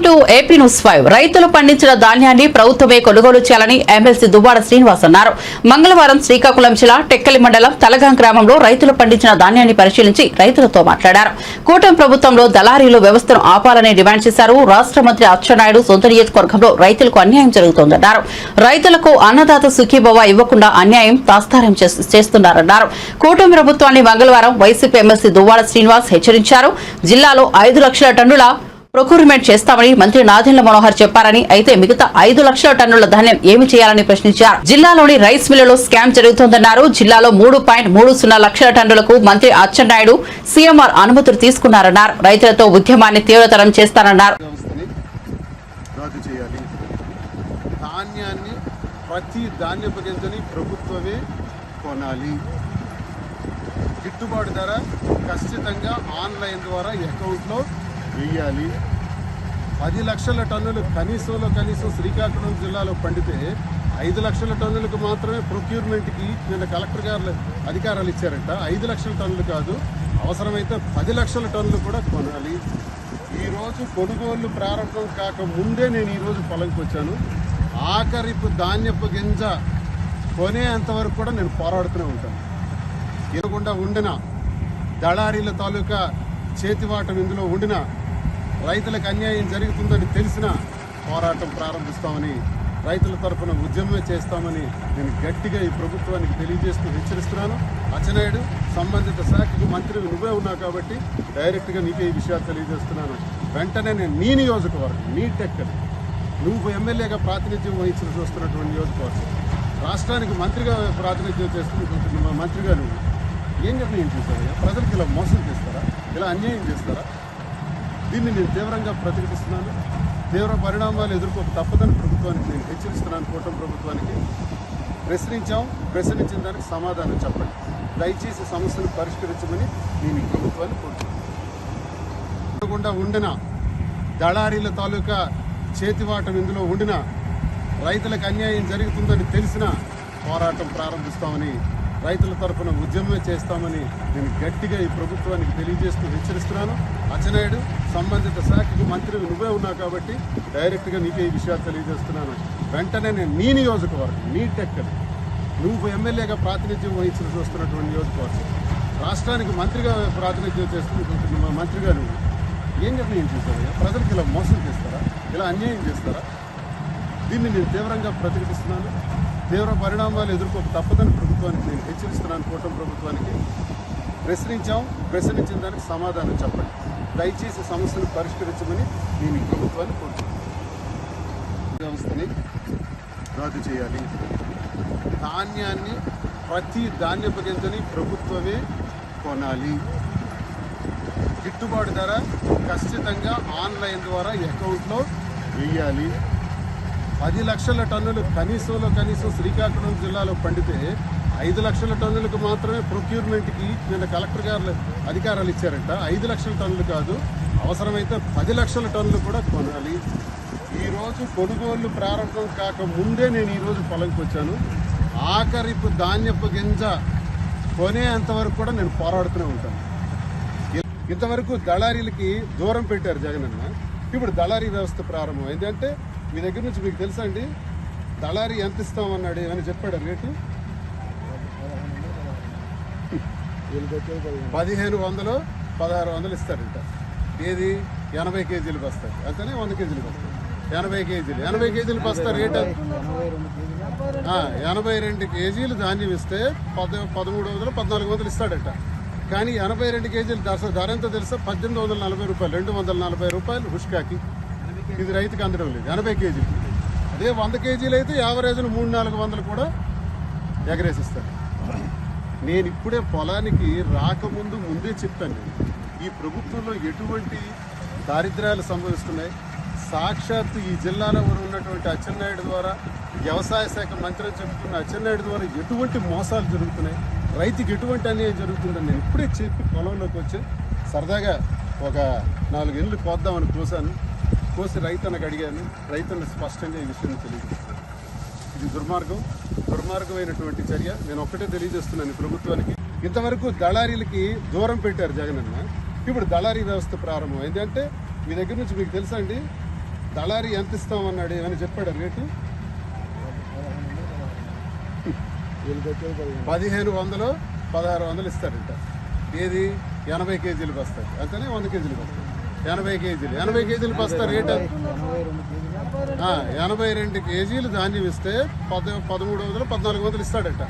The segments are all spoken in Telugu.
టు ఏపీ న్యూస్ 5 రైతులు పండించిన ధాన్యాన్ని ప్రభుత్వమే కొనుగోలు చేయాలని ఎమ్మెల్సీ దువ్వాడ శ్రీనివాస్ అన్నారు. మంగళవారం శ్రీకాకుళం జిల్లా టెక్కలి మండలం తలగాం గ్రామంలో రైతులు పండించిన ధాన్యాన్ని పరిశీలించి రైతులతో మాట్లాడారు. కూటమి ప్రభుత్వంలో దళారీలు వ్యవస్థను ఆపాలని డిమాండ్ చేశారు. రాష్ట్ర మంత్రి అచ్చెన్నాయుడు సొంత నియోజకవర్గంలో రైతులకు అన్యాయం జరుగుతోందన్నారు. రైతులకు అన్నదాత సుఖీభవ ఇవ్వకుండా అన్యాయం తాస్తారం చేస్తున్నారన్నారు. కూటమి ప్రభుత్వాన్ని మంగళవారం వైసీపీ ఎమ్మెల్సీ దువ్వాడ శ్రీనివాస్ హెచ్చరించారు. జిల్లాలో 5 లక్షల టన్నుల ప్రొక్యూర్మెంట్ చేస్తామని మంత్రి నాదెండ్ల మనోహర్ చెప్పారని, అయితే మిగతా 5 లక్షల టన్నుల ధాన్యం ఏమి చేయాలని ప్రశ్నించారు. జిల్లాలోని రైస్ మిల్లులో స్కామ్ జరుగుతోందన్నారు. జిల్లాలో 3.30 లక్షల టన్నులకు మంత్రి అచ్చెన్నాయుడు సీఎంఆర్ అనుమతులు తీసుకున్నారన్నారు. రైతులతో ఉద్యమాన్ని తీవ్రతరం చేస్తారన్నారు. ప్రతి ధాన్యపు గింజని ప్రభుత్వమే కొనాలి. గిట్టుబాటు ధర ఖచ్చితంగా ఆన్లైన్ ద్వారా అకౌంట్లో వెయ్యాలి. 10 లక్షల టన్నులు కనీసం శ్రీకాకుళం జిల్లాలో పండితే 5 లక్షల టన్నులకు మాత్రమే ప్రొక్యూర్మెంట్కి నిన్న కలెక్టర్ గారు అధికారాలు ఇచ్చారంట. 5 లక్షల టన్నులు కాదు, అవసరమైతే 10 లక్షల టన్నులు కూడా కొనాలి. ఈరోజు కొనుగోళ్లు ప్రారంభం కాక ముందే నేను ఈరోజు పొలంకి వచ్చాను. ఆఖరిపు ధాన్యపు గింజ కొనేంతవరకు కూడా నేను పోరాడుతూనే ఉంటాను. ఎదుగుండా ఉండిన దళారీల తాలూకా చేతివాటం ఇందులో ఉండిన రైతులకు అన్యాయం జరుగుతుందని తెలిసిన పోరాటం ప్రారంభిస్తామని, రైతుల తరఫున ఉద్యమమే చేస్తామని నేను గట్టిగా ఈ ప్రభుత్వానికి తెలియజేస్తూ హెచ్చరిస్తున్నాను. అచ్చెన్నాయుడు, సంబంధిత శాఖకు మంత్రి నువ్వే ఉన్నావు కాబట్టి డైరెక్ట్గా నీకే ఈ విషయాలు తెలియజేస్తున్నాను. వెంటనే నేను నీ నియోజకవర్గం, నీ టెక్కలి, నువ్వు ఎమ్మెల్యేగా ప్రాతినిధ్యం వహించిన చూస్తున్నటువంటి నియోజకవర్గం, రాష్ట్రానికి మంత్రిగా ప్రాతినిధ్యం చేస్తున్న మంత్రిగా నువ్వు ఏం నిర్ణయం చేశావయ్యా? ప్రజలకు ఇలా మోసం చేస్తారా? ఇలా అన్యాయం చేస్తారా? దీన్ని నేను తీవ్రంగా ప్రతిఘటిస్తున్నాను. తీవ్ర పరిణామాలు ఎదుర్కోక తప్పదని ప్రభుత్వానికి నేను హెచ్చరిస్తున్నాను. కూటమి ప్రభుత్వానికి ప్రశ్నించిన దానికి సమాధానం చెప్పండి. దయచేసి సమస్యను పరిష్కరించమని నేను ఈ ప్రభుత్వాన్ని కోరుతున్నాను. ఉండిన దళారీల తాలూకా చేతివాటం ఇందులో ఉండిన రైతులకు అన్యాయం జరుగుతుందని తెలిసిన పోరాటం ప్రారంభిస్తామని, రైతుల తరఫున ఉద్యమమే చేస్తామని నేను గట్టిగా ఈ ప్రభుత్వానికి తెలియజేస్తూ హెచ్చరిస్తున్నాను. అచ్చెన్నాయుడు, సంబంధిత శాఖకు మంత్రి నువ్వే ఉన్నావు కాబట్టి డైరెక్ట్గా నీకే ఈ విషయాలు తెలియజేస్తున్నాను. వెంటనే నేను నీ నియోజకవర్గం, నీ టెక్కలి, నువ్వు ఎమ్మెల్యేగా ప్రాతినిధ్యం వహించిన చూస్తున్నటువంటి నియోజకవర్గం, రాష్ట్రానికి మంత్రిగా ప్రాతినిధ్యం చేస్తున్న మంత్రిగా నువ్వు ఏం నిర్ణయం చేశావయ్యా? ప్రజలకు ఇలా మోసం చేస్తారా? ఇలా అన్యాయం చేస్తారా? దీన్ని నేను తీవ్రంగా ప్రతిఘటిస్తున్నాను. తీవ్ర పరిణామాలు ఎదుర్కోక తప్పదని ప్రభుత్వానికి నేను హెచ్చరిస్తున్నాను. కూటమి ప్రభుత్వానికి ప్రశ్నించిన దానికి సమాధానం చెప్పండి. దయచేసి సమస్యను పరిష్కరించమని నేను ఈ ప్రభుత్వాన్ని కోరుతున్నాను. వ్యవస్థని రద్దు చేయాలి. ధాన్యాన్ని, ప్రతి ధాన్యపు గింజని ప్రభుత్వమే కొనాలి. గిట్టుబాటు ధర ఖచ్చితంగా ఆన్లైన్ ద్వారా అకౌంట్లో వెయ్యాలి. 10 లక్షల టన్నులు కనీసం శ్రీకాకుళం జిల్లాలో పండితే 5 లక్షల టన్నులకు మాత్రమే ప్రొక్యూర్మెంట్కి నిన్న కలెక్టర్ గారు అధికారాలు ఇచ్చారంట. 5 లక్షల టన్నులు కాదు, అవసరమైతే 10 లక్షల టన్నులు కూడా కొనాలి. ఈరోజు కొనుగోళ్లు ప్రారంభం కాక ముందే నేను ఈరోజు పొలంకి వచ్చాను. ఆఖరిపు ధాన్యపు గింజ కొనేంతవరకు కూడా నేను పోరాడుతూనే ఉంటాను. ఇంతవరకు దళారీలకి దూరం పెట్టారు జగనన్న. ఇప్పుడు దళారీ వ్యవస్థ ప్రారంభం ఏంటంటే, మీ దగ్గర నుంచి మీకు తెలుసా అండి, దళారీ ఎంత ఇస్తామన్నాడు ఏమని చెప్పాడు రేటు? 1500, 1600 ఇస్తారంట. ఏది? 80 కేజీలు బస్తాయి, అంతేనే 100 కేజీలు బస్తాయి. 80 కేజీలు బస్తా రేటు 82 కేజీలు ధాన్యం ఇస్తే 1300, 1400 ఇస్తాడట. కానీ 82 కేజీలు ధర ఎంత తెలుసా? 1840 రూపాయలు, 240 రూపాయలు హుష్కాకి. ఇది రైతుకి అందడం లేదు. 80 కేజీలు. అదే 100 కేజీలు అయితే యావరేజ్ను 300-400 కూడా ఎగరేసిస్తారు. నేను ఇప్పుడే పొలానికి రాకముందు ముందే చెప్పాను, ఈ ప్రభుత్వంలో ఎటువంటి దారిద్ర్యాలు సంభవిస్తున్నాయి. సాక్షాత్తు ఈ జిల్లాలో ఉన్నటువంటి అచ్చెన్నాయుడు ద్వారా, వ్యవసాయ శాఖ మంత్రి చెప్తున్న అచ్చెన్నాయుడు ద్వారా ఎటువంటి మోసాలు జరుగుతున్నాయి, రైతుకి ఎటువంటి అన్యాయం జరుగుతుందని నేను ఇప్పుడే చెప్పి పొలంలోకి వచ్చి సరదాగా ఒక 4 ఇళ్ళు కోద్దామని కోసి రైతన్నకు అడిగాను. రైతన్న స్పష్టంగా ఈ విషయం తెలియజేస్తాను. ఇది దుర్మార్గమైనటువంటి చర్య. నేను ఒక్కటే తెలియజేస్తున్నాను ప్రభుత్వానికి. ఇంతవరకు దళారీలకి దూరం పెట్టారు జగనన్న. ఇప్పుడు దళారీ వ్యవస్థ ప్రారంభం ఏంటంటే, మీ దగ్గర నుంచి మీకు తెలుసా అండి, దళారీ ఎంత ఇస్తామన్నాడు, ఏమైనా చెప్పాడు రేటు? 1500 1600 ఇస్తాడంట. ఏది 80 కేజీలకు వస్తాయి అంతనే 100 కేజీలకు వస్తాయి. 80 కేజీలకు వస్తా రేట్ 82 కేజీలు ధాన్యం ఇస్తే 1300 1400 ఇస్తాడట.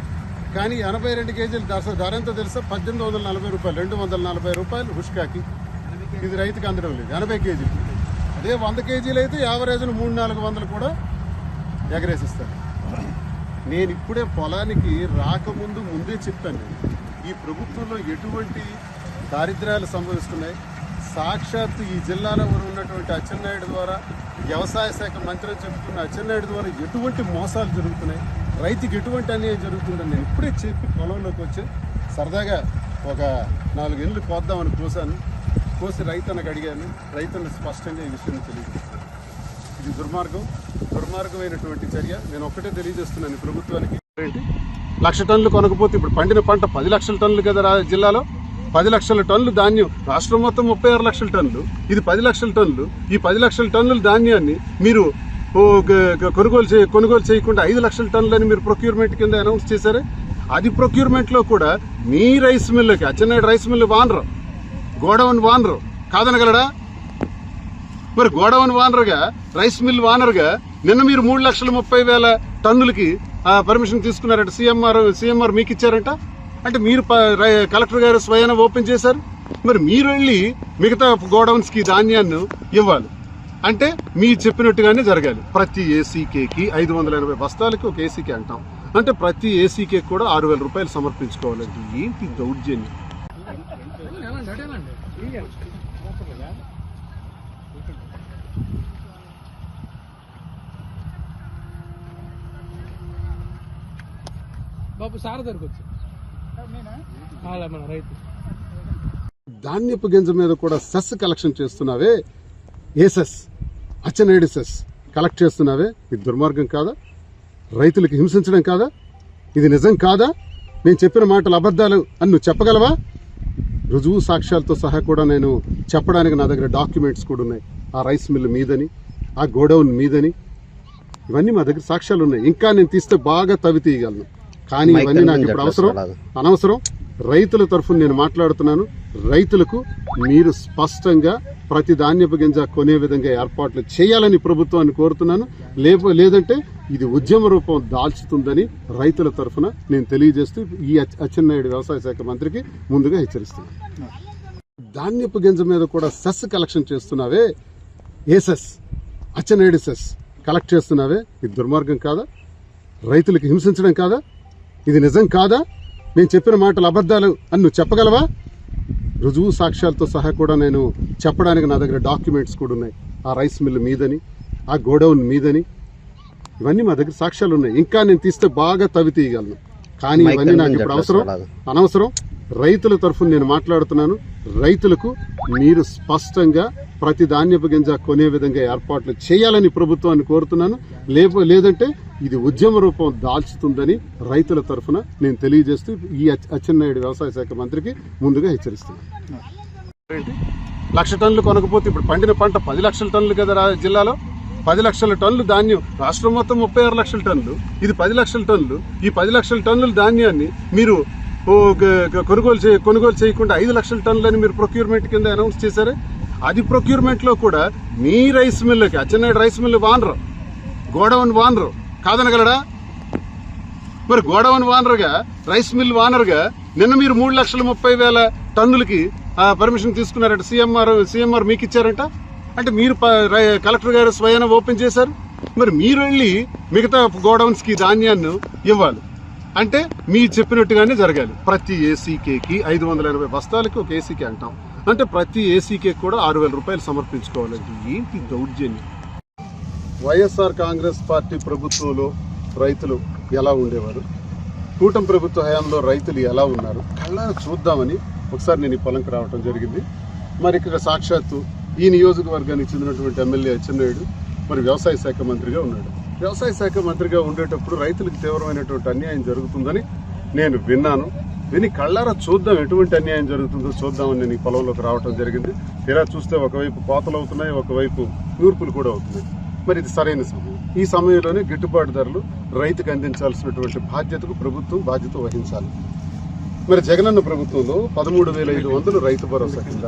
కానీ 82 కేజీలు ధర ఎంత తెలుసా? 1840 రూపాయలు, 240 రూపాయలు హుష్కాకి. ఇది రైతుకి అందడం లేదు 80 కేజీలు. అదే 100 కేజీలు అయితే యావరేజ్ను 300-400 కూడా ఎగరేసిస్తాడు. నేను ఇప్పుడే పొలానికి రాకముందు ముందే చెప్తాను, ఈ ప్రభుత్వంలో ఎటువంటి దారిద్ర్యాలు సంభవిస్తున్నాయి. సాక్షాత్తు ఈ జిల్లాలో ఉన్నటువంటి అచ్చెన్నాయుడు ద్వారా, వ్యవసాయ శాఖ మంత్రి చెప్తున్న అచ్చెన్నాయుడు ద్వారా ఎటువంటి మోసాలు జరుగుతున్నాయి, రైతుకి ఎటువంటి అన్యాయం జరుగుతుందని నేను ఇప్పుడే చెప్పి పొలంలోకి వచ్చి సరదాగా ఒక 4 ఏళ్ళు కోద్దామని కోసి రైతన్నకు అడిగాను. రైతన్న స్పష్టంగా ఈ విషయం తెలియజేస్తాను. ఇది దుర్మార్గమైనటువంటి చర్య. నేను ఒక్కటే తెలియజేస్తున్నాను ప్రభుత్వానికి. 1,00,000 టన్నులు కొనకపోతే ఇప్పుడు పండిన పంట 10 లక్షల టన్నులు కదా జిల్లాలో. 10 లక్షల టన్నులు ధాన్యం, రాష్ట్రం మొత్తం 36 లక్షల టన్నులు, ఇది 10 లక్షల టన్నులు. ఈ 10 లక్షల టన్నుల ధాన్యాన్ని మీరు కొనుగోలు చేయకుండా 5 లక్షల టన్నులని మీరు ప్రొక్యూర్మెంట్ కింద అనౌన్స్ చేశారే. అది ప్రొక్యూర్మెంట్లో కూడా మీ రైస్ మిల్లుకి, Atchannaidu rice mill owner, godown owner కాదనగలడా? మరి గోడౌన్ వానరుగా, రైస్ మిల్ వానరుగా నిన్న మీరు 3,30,000 టన్నులకి పర్మిషన్ తీసుకున్నారంట. సీఎంఆర్ మీకు ఇచ్చారంట. అంటే మీరు కలెక్టర్ గారు స్వయాన ఓపెన్ చేశారు. మరి మీరు వెళ్ళి మిగతా గోడౌన్స్ కి ధాన్యాన్ని ఇవ్వాలి. అంటే మీ చెప్పినట్టుగానే జరగాలి. ప్రతి ఏసీకేకి 580 బస్తాలకి ఒక ఏసీకే అంటాం. అంటే ప్రతి ఏసీకే కూడా 6,000 రూపాయలు సమర్పించుకోవాలండి. ఏంటి దౌర్జన్యం? బాబు సార్ దొరకొచ్చు రైతు ధాన్యపు గింజ మీద కూడా సెస్ కలెక్షన్ చేస్తున్నావే, ఏసెస్, అచ్చెన్నాయుడు సెస్ కలెక్ట్ చేస్తున్నావే. ఇది దుర్మార్గం కాదా? రైతులకు హింసించడం కాదా? ఇది నిజం కాదా? నేను చెప్పిన మాటలు అబద్ధాలు అని నువ్వు చెప్పగలవా? రుజువు సాక్ష్యాలతో సహా కూడా నేను చెప్పడానికి నా దగ్గర డాక్యుమెంట్స్ కూడా ఉన్నాయి. ఆ రైస్ మిల్ మీదని, ఆ గోడౌన్ మీదని, ఇవన్నీ మా దగ్గర సాక్ష్యాలు ఉన్నాయి. ఇంకా నేను తీస్తే బాగా తవి తీయగలను. కానీ ఇవన్నీ నాకు ఇప్పుడు అనవసరం. రైతుల తరఫున నేను మాట్లాడుతున్నాను. రైతులకు మీరు స్పష్టంగా ప్రతి ధాన్యపు గింజ కొనే విధంగా ఏర్పాట్లు చేయాలని ప్రభుత్వాన్ని కోరుతున్నాను. లేదంటే ఇది ఉద్యమ రూపం దాల్చుతుందని రైతుల తరఫున నేను తెలియజేస్తూ ఈ అచ్చెన్నాయుడు వ్యవసాయ శాఖ మంత్రికి ముందుగా హెచ్చరిస్తున్నాను. ధాన్యపు గింజ మీద కూడా సెస్ కలెక్షన్ చేస్తున్నావే, ఏసెస్, అచ్చెన్నాయుడు సెస్ కలెక్ట్ చేస్తున్నావే. ఇది దుర్మార్గం కాదా? రైతులకు హింసించడం కాదా? ఇది నిజం కాదా? నేను చెప్పిన మాటలు అబద్ధాలు అని నువ్వు చెప్పగలవా? రుజువు సాక్ష్యాలతో సహా కూడా నేను చెప్పడానికి నా దగ్గర డాక్యుమెంట్స్ కూడా ఉన్నాయి. ఆ రైస్ మిల్ మీదని, ఆ గోడౌన్ మీదని, ఇవన్నీ మా దగ్గర సాక్ష్యాలు ఉన్నాయి. ఇంకా నేను తీస్తే బాగా తవి తీయగలను. కానీ ఇవన్నీ నాకు ఇప్పుడు అనవసరం. రైతుల తరఫున నేను మాట్లాడుతున్నాను. రైతులకు మీరు స్పష్టంగా ప్రతి ధాన్యపు గింజ కొనే విధంగా ఏర్పాట్లు చేయాలని ప్రభుత్వాన్ని కోరుతున్నాను. లేదంటే ఇది ఉద్యమ రూపం దాల్చుతుందని రైతుల తరఫున నేను తెలియజేస్తూ ఈ అచ్చెన్నాయుడు వ్యవసాయ శాఖ మంత్రికి ముందుగా హెచ్చరిస్తున్నాను. 1,00,000 టన్నులు కొనకపోతే ఇప్పుడు పండిన పంట 10 లక్షల టన్నులు కదా జిల్లాలో. 10 లక్షల టన్నులు ధాన్యం, రాష్ట్రం మొత్తం 36 లక్షల టన్నులు, ఇది 10 లక్షల టన్నులు. ఈ 10 లక్షల టన్నుల ధాన్యాన్ని మీరు కొనుగోలు చేయకుండా 5 లక్షల టన్నులని మీరు ప్రొక్యూర్మెంట్ కింద అనౌన్స్ చేశారే. అది ప్రొక్యూర్మెంట్లో కూడా మీ రైస్ మిల్లుకి, Atchannaidu rice mill owner, godown owner కాదనగలడా? మరి గోడౌన్ వానరుగా, రైస్ మిల్ వానరుగా నిన్న మీరు 3,30,000 టన్నులకి పర్మిషన్ తీసుకున్నారంట. సీఎంఆర్ మీకు ఇచ్చారంట. అంటే మీరు కలెక్టర్ గారు స్వయాన ఓపెన్ చేశారు. మరి మీరు వెళ్ళి మిగతా గోడౌన్స్ కి ధాన్యాన్ని ఇవ్వాలి. అంటే మీ చెప్పినట్టుగానే జరగాలి. ప్రతి ఏసీకేకి 580 బస్తాలకి ఒక ఏసీకే అంటాం. అంటే ప్రతి ఏసీకే కూడా 6,000 రూపాయలు సమర్పించుకోవాలండి. ఏంటి దౌర్జన్యం? వైఎస్ఆర్ కాంగ్రెస్ పార్టీ ప్రభుత్వంలో రైతులు ఎలా ఉండేవారు, కూటమి ప్రభుత్వ హయాంలో రైతులు ఎలా ఉన్నారు కళ్ళారా చూద్దామని ఒకసారి నేను ఈ పొలంకి రావడం జరిగింది. మరి ఇక్కడ సాక్షాత్తు ఈ నియోజకవర్గానికి చెందినటువంటి ఎమ్మెల్యే అచ్చెన్నాయుడు మరి వ్యవసాయ శాఖ మంత్రిగా ఉన్నాడు. వ్యవసాయ శాఖ మంత్రిగా ఉండేటప్పుడు రైతులకు తీవ్రమైనటువంటి అన్యాయం జరుగుతుందని నేను విన్నాను. విని కళ్ళారా చూద్దాం ఎటువంటి అన్యాయం జరుగుతుందో చూద్దామని నేను ఈ పొలంలోకి రావడం జరిగింది. తీరా చూస్తే ఒకవైపు కోతలు అవుతున్నాయి, ఒకవైపు నూర్పులు కూడా అవుతున్నాయి. మరి ఇది సరైన సమయం. ఈ సమయంలోనే గిట్టుబాటు ధరలు రైతుకు అందించాల్సినటువంటి బాధ్యతకు ప్రభుత్వం బాధ్యత వహించాలి. మరి జగనన్న ప్రభుత్వంలో 13,500 రైతు భరోసా కింద,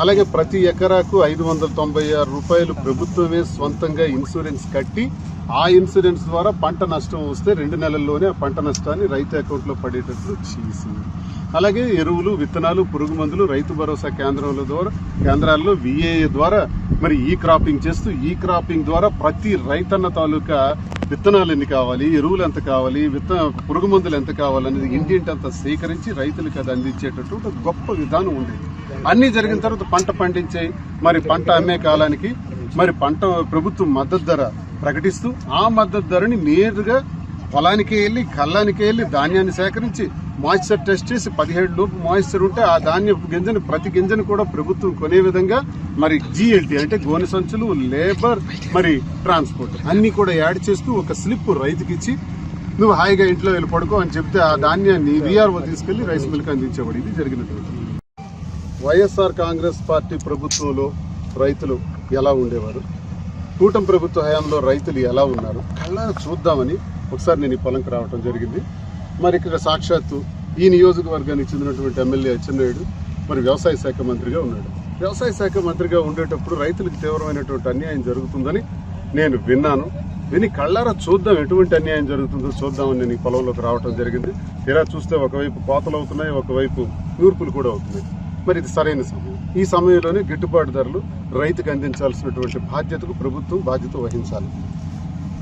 అలాగే ప్రతి ఎకరాకు 596 రూపాయలు ప్రభుత్వమే స్వంతంగా ఇన్సూరెన్స్ కట్టి ఆ ఇన్సూరెన్స్ ద్వారా పంట నష్టం వస్తే 2 నెలల్లోనే ఆ పంట నష్టాన్ని రైతు అకౌంట్లో పడేటట్లు చేసి, అలాగే ఎరువులు, విత్తనాలు, పురుగు మందులు రైతు భరోసా కేంద్రాల్లో విఏఏ ద్వారా మరి ఈ క్రాపింగ్ చేస్తూ ఈ క్రాపింగ్ ద్వారా ప్రతి రైతన్న తాలూకా విత్తనాలు ఎన్ని కావాలి, ఎరువులు ఎంత కావాలి, పురుగు మందులు ఎంత కావాలనేది ఇంటింటంతా సేకరించి రైతులకు అది అందించేటట్టు ఒక గొప్ప విధానం ఉండేది. అన్ని జరిగిన తర్వాత పంట పండించే మరి పంట అమ్మే కాలానికి మరి పంట ప్రభుత్వం మద్దతు ధర ప్రకటిస్తూ ఆ మద్దతు ధరని నేరుగా పొలానికి వెళ్ళి కళ్ళానికి వెళ్ళి ధాన్యాన్ని సేకరించి మాయిశ్చర్ టెస్ట్ చేసి 17 లోపు మాయిశ్చర్ ఉంటే ఆ ధాన్యపు గింజను ప్రతి గింజను కూడా ప్రభుత్వం కొనే విధంగా మరి GLT అంటే గోనె సంచులు, లేబర్, మరి ట్రాన్స్పోర్ట్ అన్ని కూడా యాడ్ చేస్తూ ఒక స్లిప్ రైతుకి ఇచ్చి నువ్వు హాయిగా ఇంట్లో వెళ్ళి పడుకో అని చెప్తే ఆ ధాన్యాన్ని VRO తీసుకెళ్లి రైస్ మిల్క్ అందించేవాడు. ఇది జరిగినటువంటి వైఎస్ఆర్ కాంగ్రెస్ పార్టీ ప్రభుత్వంలో రైతులు ఎలా ఉండేవారు, కూటమి ప్రభుత్వ హయాంలో రైతులు ఎలా ఉన్నారు కళ్ళారా చూద్దామని ఒకసారి నేను ఈ పొలంకి రావడం జరిగింది. మరి ఇక్కడ సాక్షాత్తు ఈ నియోజకవర్గానికి చెందినటువంటి ఎమ్మెల్యే అచ్చెన్నాయుడు మరి వ్యవసాయ శాఖ మంత్రిగా ఉన్నాడు. వ్యవసాయ శాఖ మంత్రిగా ఉండేటప్పుడు రైతులకు తీవ్రమైనటువంటి అన్యాయం జరుగుతుందని నేను విని కళ్ళారా చూద్దాం ఎటువంటి అన్యాయం జరుగుతుందో చూద్దామని నేను ఈ పొలంలోకి రావడం జరిగింది. తీరా చూస్తే ఒకవైపు కోతలు అవుతున్నాయి, ఒకవైపు నూర్పులు కూడా అవుతున్నాయి. మరి ఇది సరైన సమయం. ఈ సమయంలోనే గిట్టుబాటు ధరలు రైతుకు అందించాల్సినటువంటి బాధ్యతకు ప్రభుత్వం బాధ్యత వహించాలి.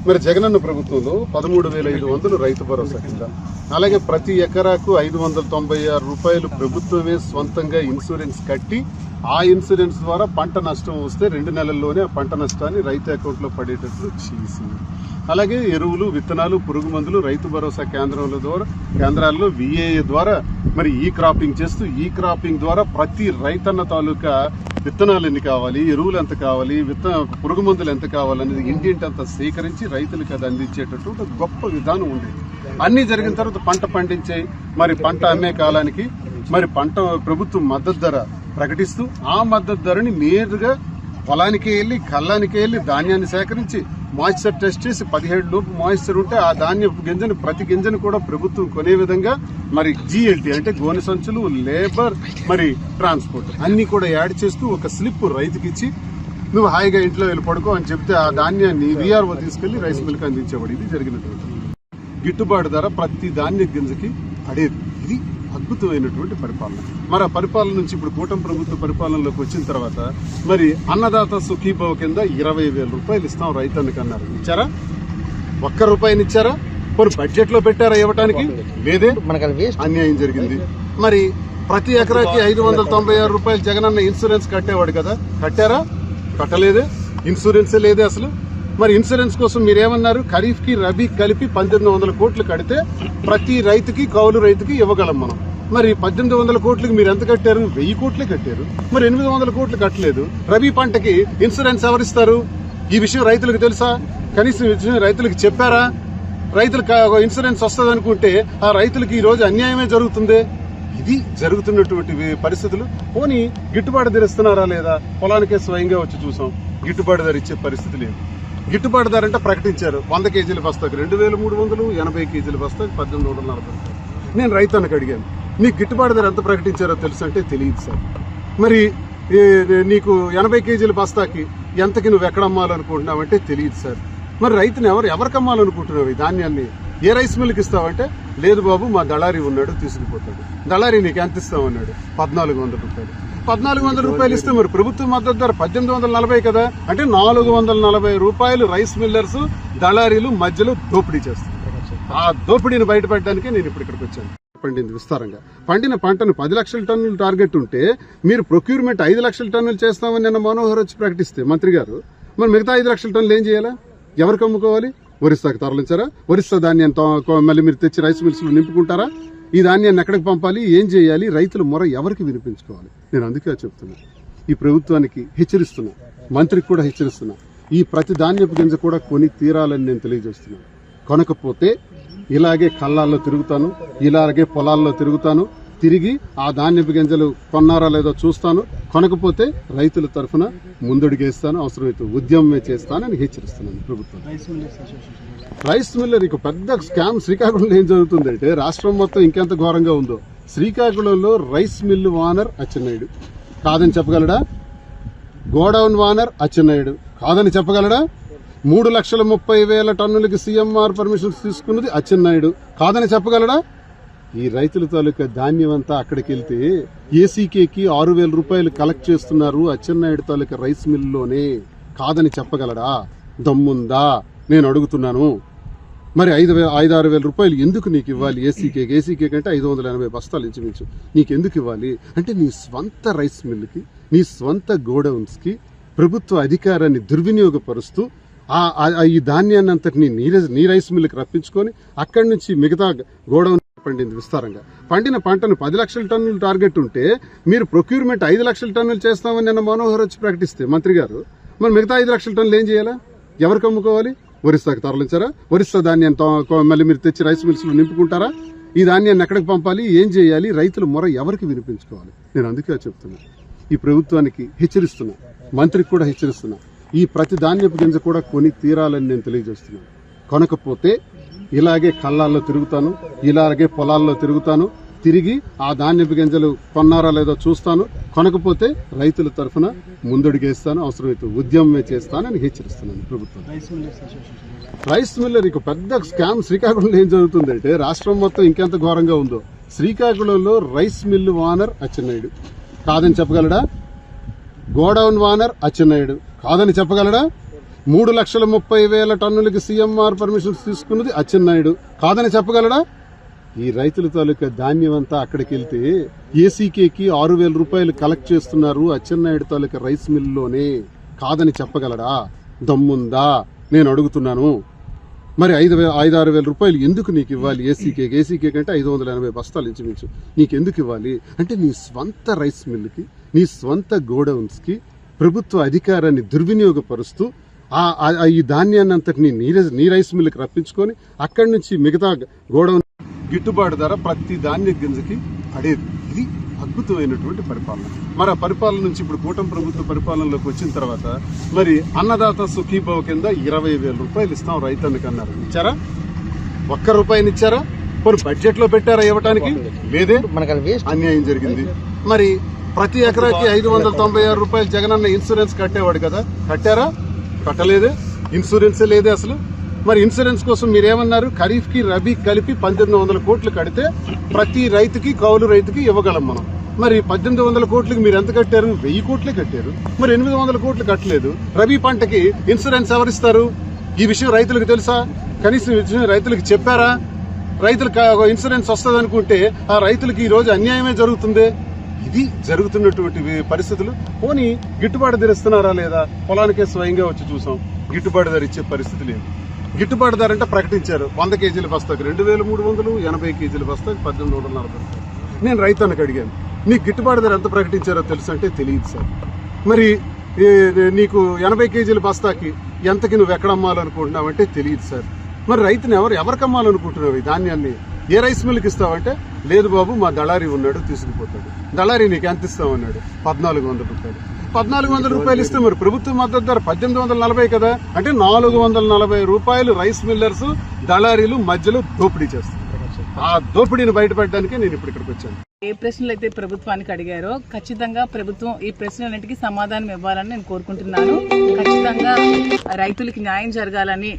మరి జగనన్న ప్రభుత్వంలో 13,500 రైతు భరోసా కింద, అలాగే ప్రతి ఎకరాకు 596 రూపాయలు ప్రభుత్వమే స్వంతంగా ఇన్సూరెన్స్ కట్టి ఆ ఇన్సూరెన్స్ ద్వారా పంట నష్టం వస్తే 2 నెలల్లోనే ఆ పంట నష్టాన్ని రైతు అకౌంట్లో పడేటట్లు చేసి, అలాగే ఎరువులు, విత్తనాలు, పురుగు మందులు రైతు భరోసా కేంద్రాల్లో విఏఏ ద్వారా మరి ఈ క్రాపింగ్ చేస్తూ ఈ క్రాపింగ్ ద్వారా ప్రతి రైతన్న తాలూకా విత్తనాలు ఎన్ని కావాలి, ఎరువులు ఎంత కావాలి, పురుగు మందులు ఎంత కావాలనేది ఇంటింటంతా సేకరించి రైతులకు అది అందించేటట్టు ఒక గొప్ప విధానం ఉండేది. అన్ని జరిగిన తర్వాత పంట పండించే మరి పంట అమ్మే కాలానికి మరి పంట ప్రభుత్వం మద్దతు ధర ప్రకటిస్తూ ఆ మద్దతు ధరని నేరుగా పొలానికి వెళ్ళి కళ్ళానికి వెళ్ళి ధాన్యాన్ని సేకరించి మాయిశ్చర్ టెస్ట్ చేసి 17 లోపు మాయిశ్చర్ ఉంటే ఆ ధాన్యపు గింజను ప్రతి గింజను కూడా ప్రభుత్వం కొనే విధంగా మరి GLT అంటే గోనె సంచులు, లేబర్, మరి ట్రాన్స్పోర్ట్ అన్ని కూడా యాడ్ చేస్తూ ఒక స్లిప్ రైతుకి ఇచ్చి నువ్వు హాయిగా ఇంట్లో వెళ్ళి పడుకో అని చెప్తే ఆ ధాన్యాన్ని VRO తీసుకెళ్లి రైస్ మిల్క్ అందించేవాడు. ఇది జరిగినటువంటి గిట్టుబాటు ధర ప్రతి ధాన్య గింజకి పడేది. ఇది అద్భుతమైనటువంటి పరిపాలన. మరి ఆ పరిపాలన నుంచి ఇప్పుడు కూటమి ప్రభుత్వ పరిపాలనలోకి వచ్చిన తర్వాత మరి అన్నదాత సుఖీభావ కింద 20,000 రూపాయలు ఇస్తాం రైతానికి అన్నారు. ఇచ్చారా? ఒక్క రూపాయిని ఇచ్చారా? మరి బడ్జెట్ లో పెట్టారా ఇవ్వటానికి? లేదే. అన్యాయం జరిగింది. మరి ప్రతి ఎకరాకి 596 రూపాయలు జగనన్న ఇన్సూరెన్స్ కట్టేవాడు కదా, కట్టారా? కట్టలేదే. ఇన్సూరెన్సే లేదే అసలు. మరి ఇన్సూరెన్స్ కోసం మీరేమన్నారు? ఖరీఫ్ కి రబీ కలిపి 1,800 కోట్లు కడితే ప్రతి రైతుకి, కౌలు రైతుకి ఇవ్వగలం మనం. మరి 1,800 కోట్లకి మీరు ఎంత కట్టారు? 1000 కోట్లే కట్టారు. మరి 800 కోట్లు కట్టలేదు. రబీ పంటకి ఇన్సూరెన్స్ ఎవరిస్తారు? ఈ విషయం రైతులకు తెలుసా? కనీసం ఈ విషయం రైతులకు చెప్పారా? రైతులకు ఇన్సూరెన్స్ వస్తుంది అనుకుంటే ఆ రైతులకి ఈ రోజు అన్యాయమే జరుగుతుంది. ఇది జరుగుతున్నటువంటి పరిస్థితులు. పోనీ గిట్టుబాటు ధర ఇస్తున్నారా లేదా? పొలానికే స్వయంగా వచ్చి చూసాం, గిట్టుబాటు ధర ఇచ్చే పరిస్థితి లేదు. గిట్టుబాటు ధర అంటే ప్రకటించారు 100 కేజీల బస్తాకి 2,300, 80 కేజీల బస్తాకి 1,840. నేను రైతానికి అడిగాను, మీకు గిట్టుబాటు ధర ఎంత ప్రకటించారో తెలుసు అంటే తెలియదు సార్. మరి నీకు 80 కేజీల బస్తాకి ఎంతకి నువ్వు ఎక్కడ అమ్మాలనుకుంటున్నావు అంటే తెలియదు సార్. మరి రైతుని ఎవరికి అమ్మాలనుకుంటున్నావు ఈ ధాన్యాన్ని? ఏ రైస్ మిల్కి ఇస్తావంటే లేదు బాబు మా దళారీ ఉన్నాడు తీసుకుపోతాడు. దళారీ నీకు ఎంత ఇస్తామన్నాడు? 1,400 రూపాయలు. 1,400 రూపాయలు ఇస్తే మరి ప్రభుత్వ మద్దతు ధర 1,840 కదా, అంటే 440 రూపాయలు రైస్ మిల్లర్స్, దళారీలు మధ్యలో దోపిడీ చేస్తారు. ఆ దోపిడీని బయటపెట్టడానికి నేను ఇప్పుడు ఇక్కడికి వచ్చాను. పండింది విస్తారంగా పండిన పంటను 10 లక్షల టన్నులు టార్గెట్ ఉంటే మీరు ప్రొక్యూర్మెంట్ 5 లక్షల టన్నులు చేస్తామని నిన్న మనోహర్ వచ్చి ప్రకటిస్తే మంత్రి గారు, మరి మిగతా 5 లక్షల టన్నులు ఏం చేయాలా? ఎవరికి అమ్ముకోవాలి? ఒరిస్సాకి తరలించారా? ఒరిస్సా ధాన్యంతో మళ్ళీ మీరు తెచ్చి రైస్ మిల్స్ లో నింపుకుంటారా? ఈ ధాన్యాన్ని ఎక్కడికి పంపాలి? ఏం చేయాలి? రైతుల మొర ఎవరికి వినిపించుకోవాలి? నేను అందుకే చెప్తున్నా, ఈ ప్రభుత్వానికి హెచ్చరిస్తున్నా, మంత్రికి కూడా హెచ్చరిస్తున్నా, ఈ ప్రతి ధాన్యపు గింజ కూడా కొని తీరాలని నేను తెలియజేస్తున్నాను. కొనకపోతే ఇలాగే కళ్ళాల్లో తిరుగుతాను, ఇలాగే పొలాల్లో తిరుగుతాను, తిరిగి ఆ ధాన్యపు గింజలు కొన్నారా లేదో చూస్తాను, కొనకపోతే రైతుల తరఫున ముందడుగేస్తాను, అవసరమైతే ఉద్యమమే చేస్తానని హెచ్చరిస్తున్నాను ప్రభుత్వం. రైస్ మిల్లర్ ఇక పెద్ద స్కామ్ శ్రీకాకుళంలో ఏం జరుగుతుందంటే రాష్ట్రం మొత్తం ఇంకెంత ఘోరంగా ఉందో. శ్రీకాకుళంలో రైస్ మిల్లు ఓనర్ అచ్చెన్నాయుడు కాదని చెప్పగలడా? గోడౌన్ ఓనర్ అచ్చెన్నాయుడు కాదని చెప్పగలడా? 3,30,000 టన్నులకి సీఎంఆర్ పర్మిషన్స్ తీసుకున్నది అచ్చెన్నాయుడు కాదని చెప్పగలడా? ఈ రైతుల తాలూకా ధాన్యం అంతా అక్కడికి వెళ్తే ఏసీకేకి 6,000 రూపాయలు కలెక్ట్ చేస్తున్నారు అచ్చెన్నాయుడు తాలూకా రైస్ మిల్లులోనే కాదని చెప్పగలడా? దమ్ముందా? నేను అడుగుతున్నాను. మరి 5,000-6,000 రూపాయలు ఎందుకు నీకు ఇవ్వాలి ఏసీకేకి? ఏసీకేకి అంటే 580 బస్తాలు ఇంచుమించు. నీకెందుకు ఇవ్వాలి అంటే నీ స్వంత రైస్ మిల్లుకి, నీ స్వంత గోడౌన్స్కి ప్రభుత్వ అధికారాన్ని దుర్వినియోగపరుస్తూ ఈ ధాన్యాన్ని అంతటిని నీ రైస్ మిల్లుకి రప్పించుకొని అక్కడి నుంచి మిగతా గోడౌన్ పండింది విస్తారంగా. పండిన పంటను 10 లక్షల టన్నులు టార్గెట్ ఉంటే మీరు ప్రొక్యూర్మెంట్ 5 లక్షల టన్నులు చేస్తామని నిన్న మనోహర్ వచ్చి ప్రకటిస్తే మంత్రి గారు, మరి మిగతా 5 లక్షల టన్నులు ఏం చేయాలా? ఎవరికి అమ్ముకోవాలి? ఒరిస్సాకి తరలించారా? ఒరిస్సా ధాన్యాన్ని మళ్ళీ మీరు తెచ్చి రైస్ మిల్స్ లో నింపుకుంటారా? ఈ ధాన్యాన్ని ఎక్కడికి పంపాలి? ఏం చేయాలి? రైతుల మొర ఎవరికి వినిపించుకోవాలి? నేను అందుకే చెప్తున్నా, ఈ ప్రభుత్వానికి హెచ్చరిస్తున్నా, మంత్రికి కూడా హెచ్చరిస్తున్నా, ఈ ప్రతి ధాన్యపు గింజ కూడా కొని తీరాలని నేను తెలియజేస్తున్నాను. కొనకపోతే ఇలాగే కళ్ళాల్లో తిరుగుతాను, ఇలాగే పొలాల్లో తిరుగుతాను, తిరిగి ఆ ధాన్యపు గింజలు కొన్నారా లేదో చూస్తాను, కొనకపోతే రైతుల తరఫున ముందడుగేస్తాను, అవసరమైతే ఉద్యమమే చేస్తానని హెచ్చరిస్తున్నాను ప్రభుత్వం. రైస్ మిల్లర్ ఇక పెద్ద స్కామ్ శ్రీకాకుళంలో ఏం జరుగుతుందంటే రాష్ట్రం మొత్తం ఇంకెంత ఘోరంగా ఉందో. శ్రీకాకుళంలో రైస్ మిల్లు ఓనర్ అచ్చెన్నాయుడు కాదని చెప్పగలడా? గోడౌన్ ఓనర్ అచ్చెన్నాయుడు కాదని చెప్పగలడా? 3,30,000 టన్నులకి సీఎంఆర్ పర్మిషన్స్ తీసుకున్నది అచ్చెన్నాయుడు కాదని చెప్పగలడా? ఈ రైతుల తాలూకా ధాన్యం అంతా అక్కడికి వెళ్తే ఏసీకేకి 6,000 రూపాయలు కలెక్ట్ చేస్తున్నారు అచ్చెన్నాయుడు తాలూకా రైస్ మిల్లులోనే కాదని చెప్పగలడా? దమ్ముందా? నేను అడుగుతున్నాను. మరి 5,000-6,000 రూపాయలు ఎందుకు నీకు ఇవ్వాలి ఏసీకేకి? ఏసీకేకి అంటే 580 బస్తాలు ఇంచుమించు. నీకెందుకు ఇవ్వాలి అంటే నీ స్వంత రైస్ మిల్లుకి, నీ స్వంత గోడౌన్స్కి ప్రభుత్వ అధికారాన్ని దుర్వినియోగపరుస్తూ ఈ ధాన్యాన్ని అంతటిని నీ రైస్ మిల్లుకి రప్పించుకొని అక్కడి నుంచి మిగతా గోడౌన్ గిట్టుబాటు ధర ప్రతి ధాన్య గింజకి పడేది. ఇది అద్భుతమైనటువంటి పరిపాలన. మరి ఆ పరిపాలన నుంచి ఇప్పుడు కూటమి ప్రభుత్వ పరిపాలనలోకి వచ్చిన తర్వాత మరి అన్నదాత సుఖీభవ కింద 20,000 రూపాయలు ఇస్తాం రైతానికి అన్నారు. ఇచ్చారా? ఒక్క రూపాయిని ఇచ్చారా? కొన్ని బడ్జెట్ లో పెట్టారా ఇవ్వటానికి? లేదే. అన్యాయం జరిగింది. మరి ప్రతి ఎకరాకి 596 రూపాయలు జగనన్న ఇన్సూరెన్స్ కట్టేవాడు కదా, కట్టారా? కట్టలేదే. ఇన్సూరెన్సే లేదే అసలు. మరి ఇన్సూరెన్స్ కోసం మీరేమన్నారు? ఖరీఫ్ కి రబీ కలిపి 1,800 కోట్లు కడితే ప్రతి రైతుకి, కౌలు రైతుకి ఇవ్వగలం మనం. మరి 1,800 కోట్లకి మీరు ఎంత కట్టారు? 1000 కోట్లే కట్టారు. మరి 800 కోట్లు కట్టలేదు. రబీ పంటకి ఇన్సూరెన్స్ ఎవరిస్తారు? ఈ విషయం రైతులకు తెలుసా? కనీసం ఈ విషయం రైతులకు చెప్పారా? రైతులకు ఇన్సూరెన్స్ వస్తుంది అనుకుంటే ఆ రైతులకు ఈ రోజు అన్యాయమే జరుగుతుంది. ఇది జరుగుతున్నటువంటి పరిస్థితులు. పోనీ గిట్టుబాటు ధర ఇస్తున్నారా లేదా? పొలానికే స్వయంగా వచ్చి చూసాం, గిట్టుబాటు ధర ఇచ్చే పరిస్థితి లేదు. గిట్టుబాటు ధర అంటే ప్రకటించారు 100 కేజీల బస్తాకి 2,300, 80 కేజీల బస్తాకి 1,840 రూపాయలు. నేను రైతానికి అడిగాను, నీకు గిట్టుబాటు ధర ఎంత ప్రకటించారో తెలుసు అంటే తెలియదు సార్. మరి నీకు 80 కేజీల బస్తాకి ఎంతకి నువ్వు ఎక్కడ అమ్మాలనుకుంటున్నావు అంటే తెలియదు సార్. మరి రైతుని ఎవరికి అమ్మాలనుకుంటున్నావు ఈ ధాన్యాన్ని? ఏ రైస్ మిల్కి ఇస్తావంటే లేదు బాబు మా దళారీ ఉన్నాడు తీసుకుపోతాడు. దళారీ నీకు ఎంత ఇస్తామన్నాడు? 1,400 రూపాయలు. 1,400 రూపాయలు ఇస్తే మరి ప్రభుత్వ మద్దతు ధర 1,840 కదా, అంటే 440 రూపాయలు రైస్ మిల్లర్స్ దళారీలు మధ్యలో దోపిడీ చేస్తారు. ఆ దోపిడీని బయటపడడానికే నేను ఇప్పుడు ఇక్కడికి వచ్చాను. ఏ ప్రశ్నలు అయితే ప్రభుత్వానికి అడిగారో ఖచ్చితంగా ప్రభుత్వం ఈ ప్రశ్నలన్నిటికీ సమాధానం ఇవ్వాలని నేను కోరుకుంటున్నాను. ఖచ్చితంగా రైతులకి న్యాయం జరగాలని